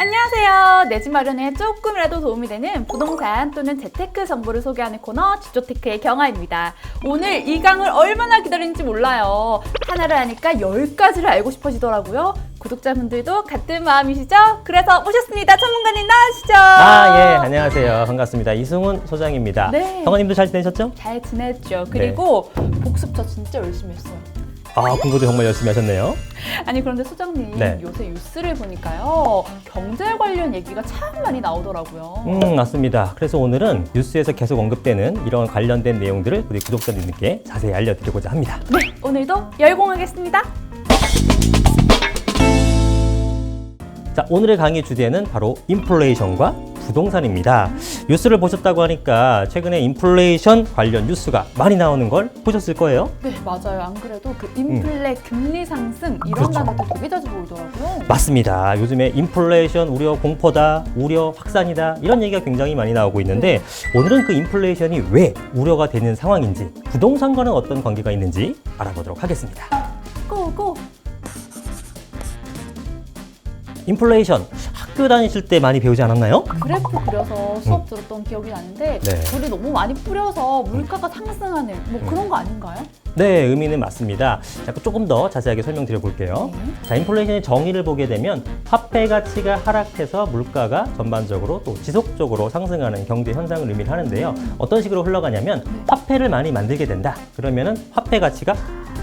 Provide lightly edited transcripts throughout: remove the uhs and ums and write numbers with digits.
안녕하세요. 내 집 마련에 조금이라도 도움이 되는 부동산 또는 재테크 정보를 소개하는 코너 집조테크의 경아입니다. 오늘 이 강을 얼마나 기다리는지 몰라요. 하나를 하니까 10가지를 알고 싶어지더라고요. 구독자분들도 같은 마음이시죠? 그래서 모셨습니다. 전문가님 나와주시죠. 예, 안녕하세요. 반갑습니다. 이승훈 소장입니다. 네. 경아님도 잘 지내셨죠? 잘 지냈죠. 그리고 복습 저 진짜 열심히 했어요. 공부도 정말 열심히 하셨네요. 아니 그런데 소장님 네. 요새 뉴스를 보니까요. 경제 관련 얘기가 참 많이 나오더라고요. 맞습니다. 그래서 오늘은 뉴스에서 계속 언급되는 이런 관련된 내용들을 우리 구독자님들께 자세히 알려드리고자 합니다. 네, 오늘도 열공하겠습니다. 자, 오늘의 강의 주제는 바로 인플레이션과 부동산입니다. 뉴스를 보셨다고 하니까 최근에 인플레이션 관련 뉴스가 많이 나오는 걸 보셨을 거예요. 네, 맞아요. 안 그래도 그 인플레, 금리 상승 이런 그렇죠. 단어도 되게 자주 보이더라고요. 맞습니다. 요즘에 인플레이션 우려 공포다, 우려 확산이다 이런 얘기가 굉장히 많이 나오고 있는데 오늘은 그 인플레이션이 왜 우려가 되는 상황인지 부동산과는 어떤 관계가 있는지 알아보도록 하겠습니다. 고고! 인플레이션 학교 다니실 때 많이 배우지 않았나요? 그래프 그려서 수업 들었던 기억이 나는데 네. 물이 너무 많이 뿌려서 물가가 상승하는 뭐 그런 거 아닌가요? 네, 의미는 맞습니다. 자, 조금 더 자세하게 설명드려 볼게요. 네. 자, 인플레이션의 정의를 보게 되면 화폐 가치가 하락해서 물가가 전반적으로 또 지속적으로 상승하는 경제 현상을 의미를 하는데요. 어떤 식으로 흘러가냐면 화폐를 많이 만들게 된다. 그러면은 화폐 가치가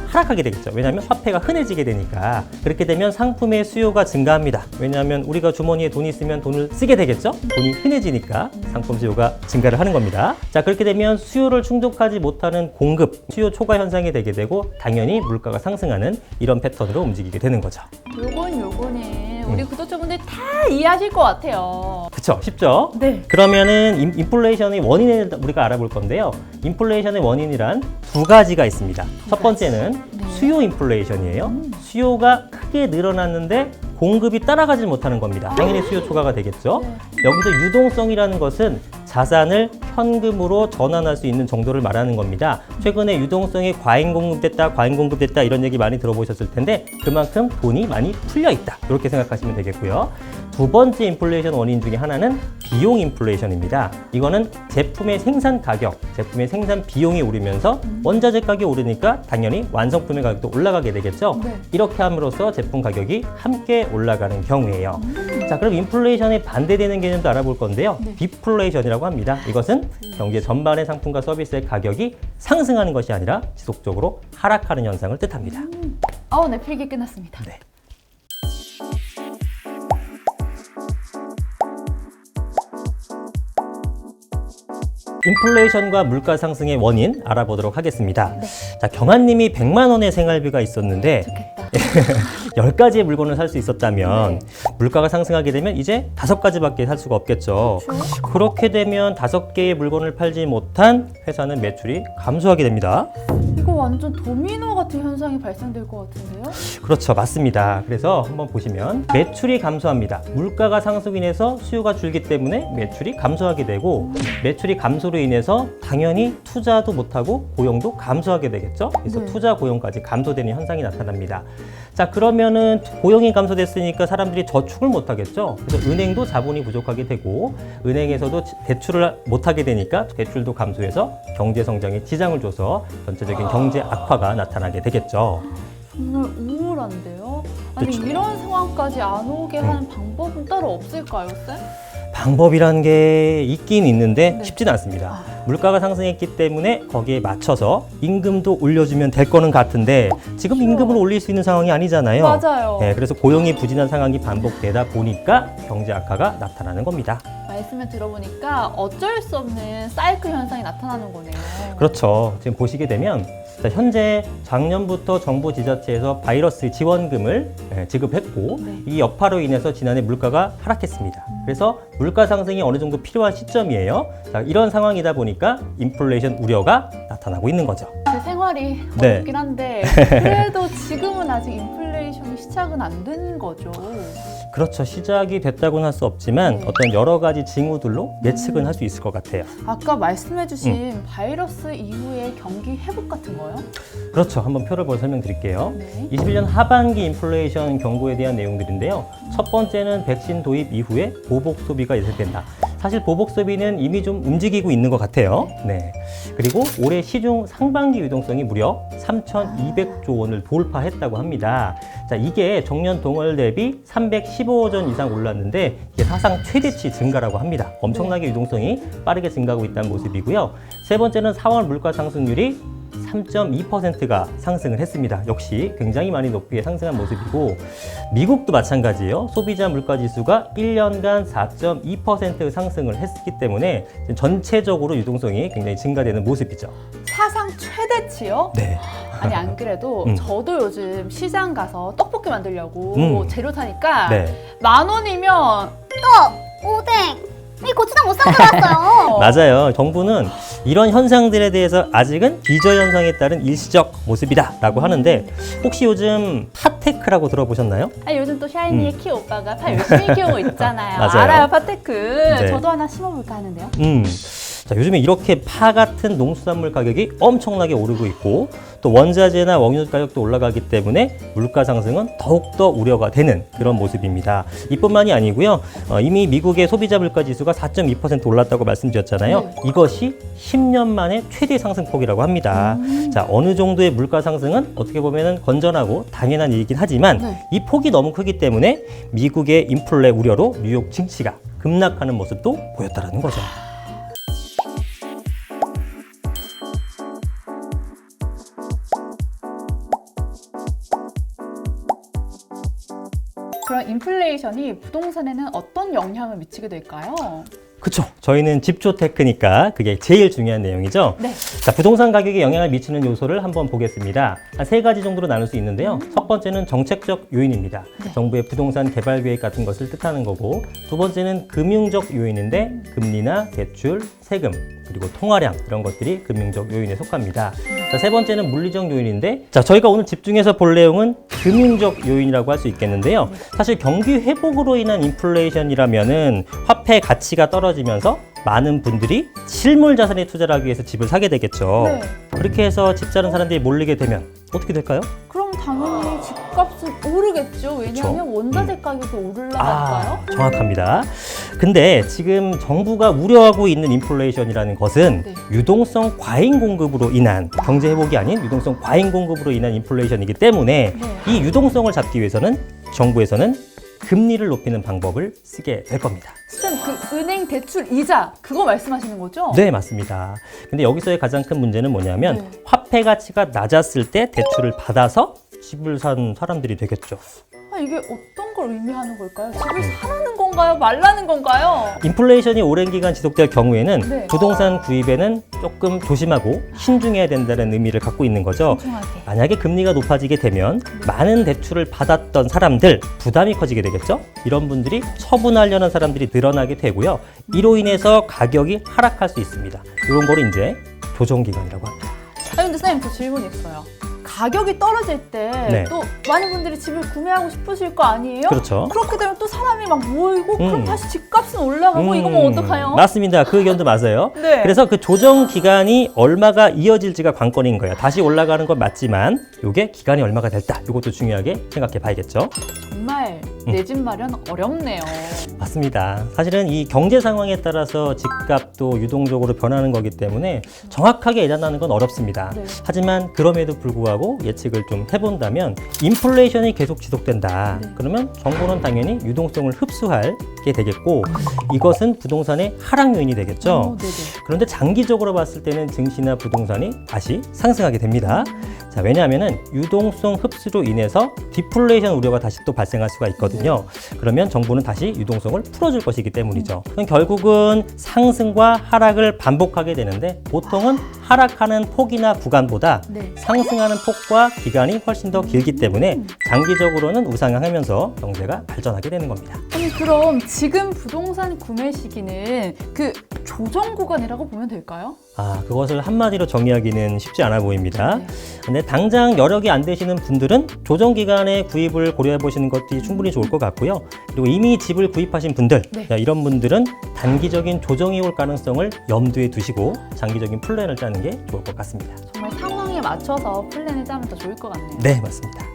하락하게 되겠죠. 왜냐하면 화폐가 흔해지게 되니까. 그렇게 되면 상품의 수요가 증가합니다. 왜냐하면 우리가 주머니에 돈이 있으면 돈을 쓰게 되겠죠. 돈이 흔해지니까 상품 수요가 증가를 하는 겁니다. 자, 그렇게 되면 수요를 충족하지 못하는 공급, 수요 초과 현상이 되게 되고 당연히 물가가 상승하는 이런 패턴으로 움직이게 되는 거죠. 요거는 우리 구독자분들 다 이해하실 것 같아요. 그쵸? 쉽죠? 네. 그러면은 인플레이션의 원인을 우리가 알아볼 건데요. 인플레이션의 원인이란 두 가지가 있습니다. 첫 번째는 수요 인플레이션이에요. 수요가 크게 늘어났는데 공급이 따라가지 못하는 겁니다. 당연히 수요 초과가 되겠죠. 여기서 유동성이라는 것은 자산을 현금으로 전환할 수 있는 정도를 말하는 겁니다. 최근에 유동성이 과잉 공급됐다 이런 얘기 많이 들어보셨을 텐데 그만큼 돈이 많이 풀려 있다. 이렇게 생각하시면 되겠고요. 두 번째 인플레이션 원인 중에 하나는 비용 인플레이션입니다. 이거는 제품의 생산 가격, 제품의 생산 비용이 오르면서 원자재 가격이 오르니까 당연히 완성품의 가격도 올라가게 되겠죠. 네. 이렇게 함으로써 제품 가격이 함께 올라가는 경우예요. 자, 그럼 인플레이션에 반대되는 개념도 알아볼 건데요. 디플레이션이라고 합니다. 이것은 경제 전반의 상품과 서비스의 가격이 상승하는 것이 아니라 지속적으로 하락하는 현상을 뜻합니다. 네, 필기 끝났습니다. 네. 인플레이션과 물가 상승의 원인 알아보도록 하겠습니다. 자, 경아님이 100만 원의 생활비가 있었는데 좋겠다. 10가지의 물건을 살 수 있었다면 물가가 상승하게 되면 이제 5가지밖에 살 수가 없겠죠. 그렇게 되면 5개의 물건을 팔지 못한 회사는 매출이 감소하게 됩니다. 이거 완전 도미노 같은 현상이 발생될 것 같은데요? 그렇죠. 맞습니다. 그래서 한번 보시면 매출이 감소합니다. 물가가 상승으로 인해서 수요가 줄기 때문에 매출이 감소하게 되고 매출이 감소로 인해서 당연히 투자도 못하고 고용도 감소하게 되겠죠. 그래서 투자 고용까지 감소되는 현상이 나타납니다. 자, 그러면은 고용이 감소됐으니까 사람들이 저축을 못하겠죠. 그래서 은행도 자본이 부족하게 되고 은행에서도 대출을 못하게 되니까 대출도 감소해서 경제 성장에 지장을 줘서 전체적인 경제 악화가 나타나게 되겠죠. 정말 우울한데요? 아니 그쵸. 이런 상황까지 안 오게 하는 방법은 따로 없을까요, 쌤? 방법이라는 게 있긴 있는데 네. 쉽지는 않습니다. 물가가 상승했기 때문에 거기에 맞춰서 임금도 올려주면 될 거는 같은데 지금 임금을 올릴 수 있는 상황이 아니잖아요. 맞아요. 네, 그래서 고용이 부진한 상황이 반복되다 보니까 경제 악화가 나타나는 겁니다. 말씀을 들어보니까 어쩔 수 없는 사이클 현상이 나타나는 거네요. 그렇죠. 지금 보시게 되면 자, 현재 작년부터 정부 지자체에서 바이러스 지원금을 지급했고 이 여파로 인해서 지난해 물가가 하락했습니다. 그래서 물가 상승이 어느 정도 필요한 시점이에요. 자, 이런 상황이다 보니까 인플레이션 우려가 나타나고 있는 거죠. 제 생활이 네. 어렵긴 한데 그래도 지금은 아직 인플레이션이 시작은 안 된 거죠. 그렇죠. 시작이 됐다고는 할 수 없지만 네. 어떤 여러 가지 징후들로 예측은 할 수 있을 것 같아요. 아까 말씀해주신 바이러스 이후의 경기 회복 같은 거요? 그렇죠. 한번 표를 보여 설명드릴게요. 네. 21년 하반기 인플레이션 경고에 대한 내용들인데요. 첫 번째는 백신 도입 이후에 보복 소비가 예상된다. 사실 보복 소비는 이미 좀 움직이고 있는 것 같아요. 네. 그리고 올해 시중 상반기 유동성이 무려 3,200조 원을 돌파했다고 합니다. 자, 이게 전년 동월 대비 315조 원 이상 올랐는데 이게 사상 최대치 증가라고 합니다. 엄청나게 유동성이 빠르게 증가하고 있다는 모습이고요. 세 번째는 4월 물가 상승률이 3.2%가 상승을 했습니다. 역시 굉장히 많이 높게 상승한 모습이고 미국도 마찬가지예요. 소비자 물가 지수가 1년간 4.2% 상승을 했기 때문에 전체적으로 유동성이 굉장히 증가되는 모습이죠. 사상 최대치요? 네. 아니 안 그래도 저도 요즘 시장 가서 떡볶이 만들려고 재료 사니까 네. 10,000원이면 떡, 오뎅, 이 고추장 못 사고 들어왔어요. 맞아요. 정부는 이런 현상들에 대해서 아직은 기저현상에 따른 일시적 모습이다라고 하는데 혹시 요즘 핫테크라고 들어보셨나요? 아니, 요즘 또 샤이니의 키 오빠가 파 열심히 키우고 있잖아요. 맞아요. 알아요, 파테크. 네. 저도 하나 심어볼까 하는데요. 자, 요즘에 이렇게 파 같은 농수산물 가격이 엄청나게 오르고 있고 또 원자재나 원유 가격도 올라가기 때문에 물가 상승은 더욱더 우려가 되는 그런 모습입니다. 이뿐만이 아니고요. 이미 미국의 소비자 물가 지수가 4.2% 올랐다고 말씀드렸잖아요. 네. 이것이 10년 만에 최대 상승폭이라고 합니다. 자, 어느 정도의 물가 상승은 어떻게 보면 건전하고 당연한 일이긴 하지만 네. 이 폭이 너무 크기 때문에 미국의 인플레 우려로 뉴욕 증시가 급락하는 모습도 보였다라는 거죠. 그럼 인플레이션이 부동산에는 어떤 영향을 미치게 될까요? 그렇죠. 저희는 집주테크니까 그게 제일 중요한 내용이죠. 네. 자, 부동산 가격에 영향을 미치는 요소를 한번 보겠습니다. 한 3가지 정도로 나눌 수 있는데요. 첫 번째는 정책적 요인입니다. 네. 정부의 부동산 개발 계획 같은 것을 뜻하는 거고, 두 번째는 금융적 요인인데 금리나 대출, 세금, 그리고 통화량 이런 것들이 금융적 요인에 속합니다. 자, 세 번째는 물리적 요인인데, 자, 저희가 오늘 집중해서 볼 내용은 금융적 요인이라고 할 수 있겠는데요. 사실 경기 회복으로 인한 인플레이션이라면은 화폐 가치가 떨어지면서 많은 분들이 실물 자산에 투자를 하기 위해서 집을 사게 되겠죠. 네. 그렇게 해서 집 사는 사람들이 몰리게 되면 어떻게 될까요? 그럼 당연히 집값은 오르겠죠. 왜냐하면 그쵸. 원자재 가격이 올라갈까요? 정확합니다. 근데 지금 정부가 우려하고 있는 인플레이션이라는 것은 네. 유동성 과잉 공급으로 인한 경제 회복이 아닌 유동성 과잉 공급으로 인한 인플레이션이기 때문에 네. 이 유동성을 잡기 위해서는 정부에서는 금리를 높이는 방법을 쓰게 될 겁니다. 선생님, 그 은행 대출 이자 그거 말씀하시는 거죠? 네, 맞습니다. 근데 여기서의 가장 큰 문제는 뭐냐면 네. 화폐 가치가 낮았을 때 대출을 받아서 집을 산 사람들이 되겠죠. 아, 이게 어떤 걸 의미하는 걸까요? 집을 사라는 건가요? 말라는 건가요? 인플레이션이 오랜 기간 지속될 경우에는 네. 부동산 구입에는 조금 조심하고 신중해야 된다는 의미를 갖고 있는 거죠. 신중하게. 만약에 금리가 높아지게 되면 많은 대출을 받았던 사람들 부담이 커지게 되겠죠. 이런 분들이 처분하려는 사람들이 늘어나게 되고요. 이로 인해서 가격이 하락할 수 있습니다. 이런 걸 이제 조정기간이라고 합니다. 아, 근데 선생님, 저 질문이 있어요. 가격이 떨어질 때 네. 또 많은 분들이 집을 구매하고 싶으실 거 아니에요? 그렇죠. 그렇게 되면 또 사람이 막 모이고 그럼 다시 집값은 올라가고 이거 뭐 어떡해요? 맞습니다. 그 의견도 맞아요. 네. 그래서 그 조정 기간이 얼마가 이어질지가 관건인 거예요. 다시 올라가는 건 맞지만 이게 기간이 얼마가 될다. 이것도 중요하게 생각해 봐야겠죠. 정말 내 집 마련 어렵네요. 맞습니다. 사실은 이 경제 상황에 따라서 집값도 유동적으로 변하는 거기 때문에 정확하게 예단하는 건 어렵습니다. 네. 하지만 그럼에도 불구하고 예측을 좀 해본다면 인플레이션이 계속 지속된다. 네. 그러면 정부는 당연히 유동성을 흡수하게 되겠고 이것은 부동산의 하락 요인이 되겠죠. 네네. 그런데 장기적으로 봤을 때는 증시나 부동산이 다시 상승하게 됩니다. 자, 왜냐하면 유동성 흡수로 인해서 디플레이션 우려가 다시 또 발생할 수가 있거든요. 그러면 정부는 다시 유동성을 풀어줄 것이기 때문이죠. 그럼 결국은 상승과 하락을 반복하게 되는데 보통은 하락하는 폭이나 구간보다 네. 상승하는 폭과 기간이 훨씬 더 길기 때문에 장기적으로는 우상향하면서 경제가 발전하게 되는 겁니다. 아니, 그럼 지금 부동산 구매 시기는 그 조정 구간이라고 보면 될까요? 아, 그것을 한마디로 정의하기는 쉽지 않아 보입니다. 네. 근데 당장 여력이 안 되시는 분들은 조정 기간에 구입을 고려해 보시는 것이 충분히 좋을 것 같고요. 그리고 이미 집을 구입하신 분들, 네. 이런 분들은 단기적인 조정이 올 가능성을 염두에 두시고 장기적인 플랜을 짜는 게 좋을 것 같습니다. 정말 상황에 맞춰서 플랜을 짜면 더 좋을 것 같네요. 네, 맞습니다.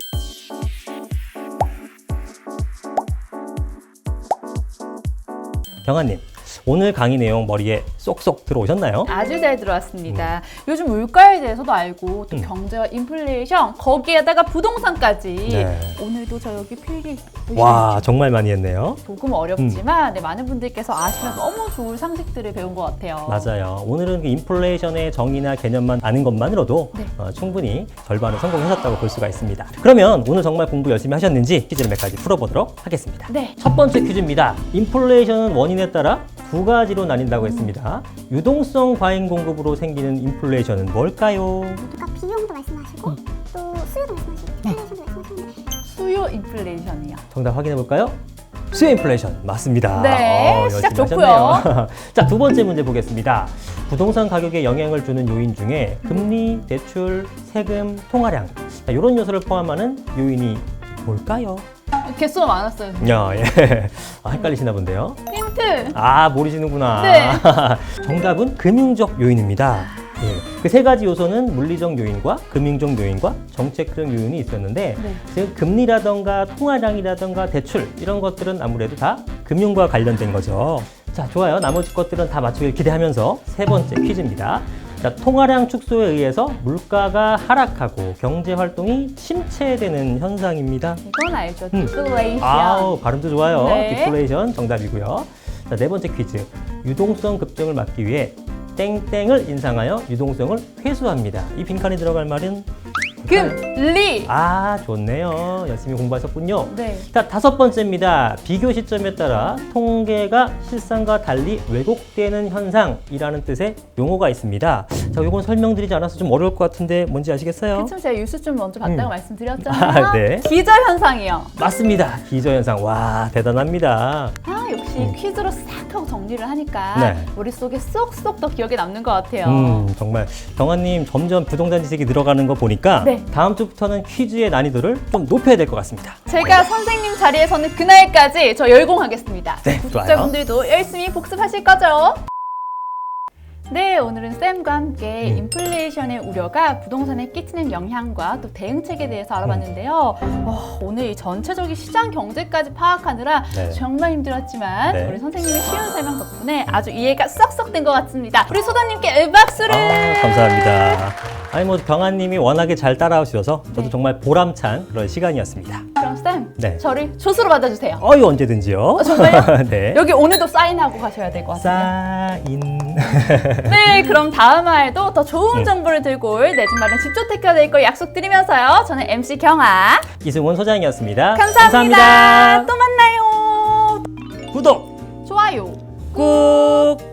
경아님, 오늘 강의 내용 머리에 쏙쏙 들어오셨나요? 아주 잘 들어왔습니다. 요즘 물가에 대해서도 알고 또 경제와 인플레이션 거기에다가 부동산까지 네. 오늘도 저 여기 필기 와, 정말 많이 했네요. 조금 어렵지만 네, 많은 분들께서 아시면 너무 좋을 상식들을 배운 것 같아요. 맞아요. 오늘은 그 인플레이션의 정의나 개념만 아는 것만으로도 네. 충분히 절반을 성공하셨다고 볼 수가 있습니다. 그러면 오늘 정말 공부 열심히 하셨는지 퀴즈를 몇 가지 풀어보도록 하겠습니다. 네. 첫 번째 퀴즈입니다. 인플레이션은 원인에 따라 두 가지로 나뉜다고 했습니다. 유동성 과잉 공급으로 생기는 인플레이션은 뭘까요? 아까 비용도 말씀하시고 또 수요도 말씀하시고 인플레이션도 말씀하셨는데 수요 인플레이션이요. 정답 확인해 볼까요? 수요 인플레이션 맞습니다. 네, 시작 열심히 좋고요. 하셨네요. 자, 두 번째 문제 보겠습니다. 부동산 가격에 영향을 주는 요인 중에 금리, 대출, 세금, 통화량 이런 요소를 포함하는 요인이 뭘까요? 개수가 많았어요. 야, 예. 아, 헷갈리시나 본데요. 힌트. 아, 모르시는구나. 네. 정답은 금융적 요인입니다. 예. 그 세 가지 요소는 물리적 요인과 금융적 요인과 정책적 요인이 있었는데 네. 즉 금리라던가 통화량이라던가 대출 이런 것들은 아무래도 다 금융과 관련된 거죠. 자, 좋아요. 나머지 것들은 다 맞추길 기대하면서 세 번째 퀴즈입니다. 자, 통화량 축소에 의해서 물가가 하락하고 경제 활동이 침체되는 현상입니다. 이건 알죠. 디플레이션. 아우, 발음도 좋아요. 네. 디플레이션 정답이고요. 자, 네 번째 퀴즈. 유동성 급증을 막기 위해 땡땡을 인상하여 유동성을 회수합니다. 이 빈칸에 들어갈 말은 금리. 아, 좋네요. 열심히 공부하셨군요. 네. 자, 다섯 번째입니다. 비교 시점에 따라 통계가 실상과 달리 왜곡되는 현상이라는 뜻의 용어가 있습니다. 자, 이건 설명드리지 않아서 좀 어려울 것 같은데 뭔지 아시겠어요? 그쵸, 제가 뉴스 좀 먼저 봤다고 말씀드렸잖아요. 아, 네. 기저현상이요. 맞습니다. 기저현상. 와, 대단합니다. 아, 역시 퀴즈로 싹 하고 정리를 하니까 네. 머릿속에 쏙쏙 더 기억에 남는 것 같아요. 정말 경아님 점점 부동산 지식이 늘어가는 거 보니까 네. 다음 주부터는 퀴즈의 난이도를 좀 높여야 될 것 같습니다. 제가 선생님 자리에 서는 그날까지 저 열공하겠습니다. 네, 구독자분들도 열심히 복습하실 거죠? 네, 오늘은 쌤과 함께 인플레이션의 우려가 부동산에 끼치는 영향과 또 대응책에 대해서 알아봤는데요. 오늘 이 전체적인 시장 경제까지 파악하느라 네. 정말 힘들었지만 네. 우리 선생님의 쉬운 설명 덕분에 아주 이해가 쏙쏙 된 것 같습니다. 우리 소다님께 박수를! 아, 감사합니다. 아니 뭐 경아님이 워낙에 잘 따라오셔서 저도 네. 정말 보람찬 그런 시간이었습니다. 그럼 쌤, 네. 저를 조수로 받아주세요. 어이 언제든지요. 정말요? 네. 여기 오늘도 사인하고 가셔야 될 것 같아요. 사인. 네, 그럼 다음 화에도 더 좋은 정보를 들고 올 내 집 마련 집주택가 될 걸 약속드리면서요. 저는 MC 경아. 이승훈 소장이었습니다. 감사합니다. 또 만나요. 구독 좋아요. 꾹.